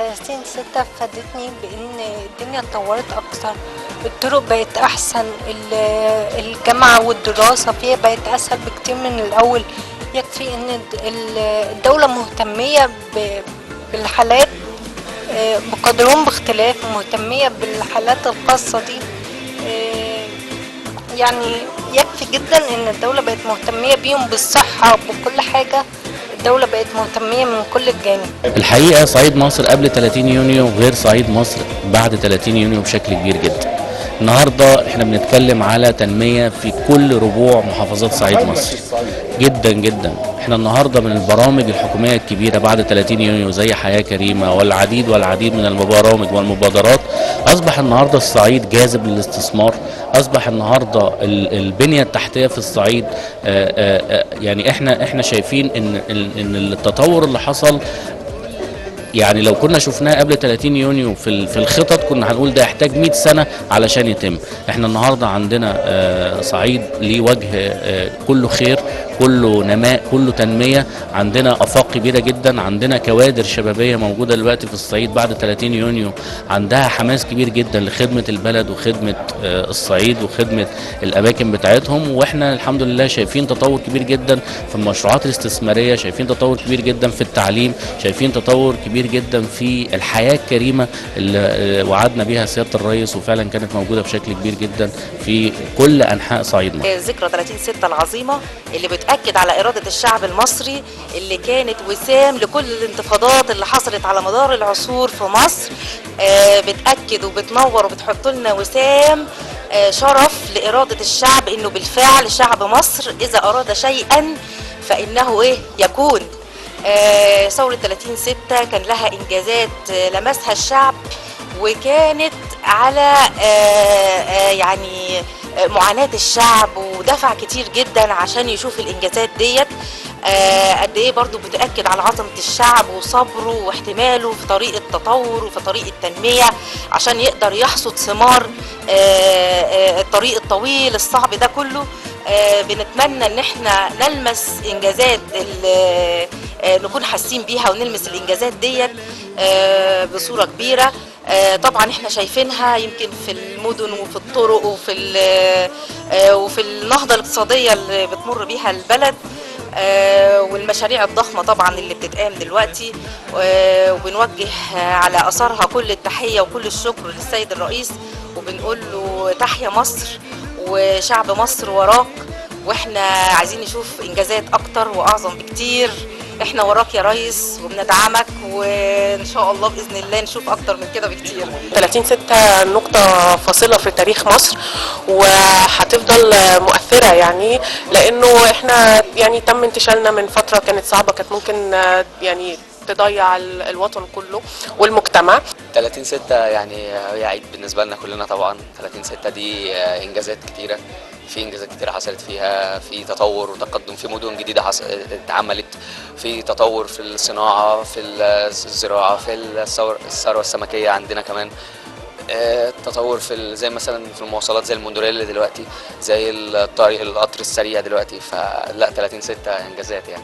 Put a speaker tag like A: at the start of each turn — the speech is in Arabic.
A: 30/6 فادتني بإن الدنيا اتطورت أكتر، الطرق بقت أحسن، الجامعة والدراسة فيها بقت أسهل بكتير من الأول. يكفي إن الدولة مهتمية بالحالات بقدرهم باختلاف، مهتمية بالحالات الخاصة دي. يعني يكفي جدا إن الدولة بقت مهتمية بيهم بالصحة بكل حاجة. الدولة بقت مهتمية من كل الجانب.
B: الحقيقة صعيد مصر قبل 30 يونيو غير صعيد مصر بعد 30 يونيو بشكل كبير جدا. النهارده احنا بنتكلم على تنمية في كل ربوع محافظات صعيد مصر جدا جدا. احنا النهارده من البرامج الحكومية الكبيرة بعد 30 يونيو زي حياة كريمة والعديد والعديد من البرامج والمبادرات. اصبح النهارده الصعيد جاذب للاستثمار، اصبح النهارده البنية التحتية في الصعيد يعني احنا شايفين ان التطور اللي حصل، يعني لو كنا شفناه قبل 30 يونيو في الخطط كنا هنقول ده يحتاج 100 سنة علشان يتم. احنا النهارده عندنا صعيد ليه وجه كله خير، كله نماء، كله تنمية. عندنا آفاق كبيرة جدا، عندنا كوادر شبابية موجودة دلوقتي في الصعيد بعد 30 يونيو عندها حماس كبير جدا لخدمة البلد وخدمة الصعيد وخدمة الأماكن بتاعتهم. واحنا الحمد لله شايفين تطور كبير جدا في المشروعات الاستثمارية، شايفين تطور كبير جدا في التعليم، شايفين تطور كبير جدا في الحياة الكريمة اللي وعدنا بيها سيادة الرئيس وفعلا كانت موجودة بشكل كبير جدا في كل أنحاء صعيد مصر.
C: ذكرى 30/6 العظيمة اللي بتأكد على إرادة الشعب المصري اللي كانت وسام لكل الانتفاضات اللي حصلت على مدار العصور في مصر. بتأكد وبتنور وبتحط لنا وسام شرف لإرادة الشعب، إنه بالفعل شعب مصر إذا أراد شيئا فإنه يكون. ثورة 30/6 كان لها إنجازات لمسها الشعب، وكانت على يعني معاناة الشعب ودفع كتير جدا عشان يشوف الإنجازات ديت. قد إيه برضو بتأكد على عظمة الشعب وصبره واحتماله في طريق التطور وفي طريق التنمية عشان يقدر يحصد ثمار الطريق الطويل الصعب ده كله. بنتمنى ان احنا نلمس انجازات نكون حاسين بيها ونلمس الانجازات ديت بصورة كبيرة. طبعا احنا شايفينها يمكن في المدن وفي الطرق وفي النهضة الاقتصادية اللي بتمر بيها البلد، والمشاريع الضخمة طبعا اللي بتتقام دلوقتي. وبنوجه على أثرها كل التحية وكل الشكر للسيد الرئيس، وبنقول له تحيا مصر وشعب مصر وراك، واحنا عايزين نشوف انجازات اكتر واعظم بكتير. احنا وراك يا ريس وبندعمك، وان شاء الله باذن الله نشوف اكتر من كده بكتير.
D: 30/6 نقطة فاصلة في تاريخ مصر وهتفضل مؤثرة، يعني لانه احنا يعني تم انتشالنا من فترة كانت صعبة، كانت ممكن يعني تضيع الوطن كله والمجتمع.
E: 30/6 يعني هي عيد بالنسبة لنا كلنا طبعا. 30/6 دي انجازات كتيرة، في انجازات كتيرة حصلت فيها، في تطور وتقدم، في مدن جديدة اتعملت، في تطور في الصناعة، في الزراعة، في الثروة السمكية عندنا كمان. التطور في زي مثلا في المواصلات زي المونوريل دلوقتي، زي الطريق القطر السريع دلوقتي. فلا 30/6 انجازات يعني.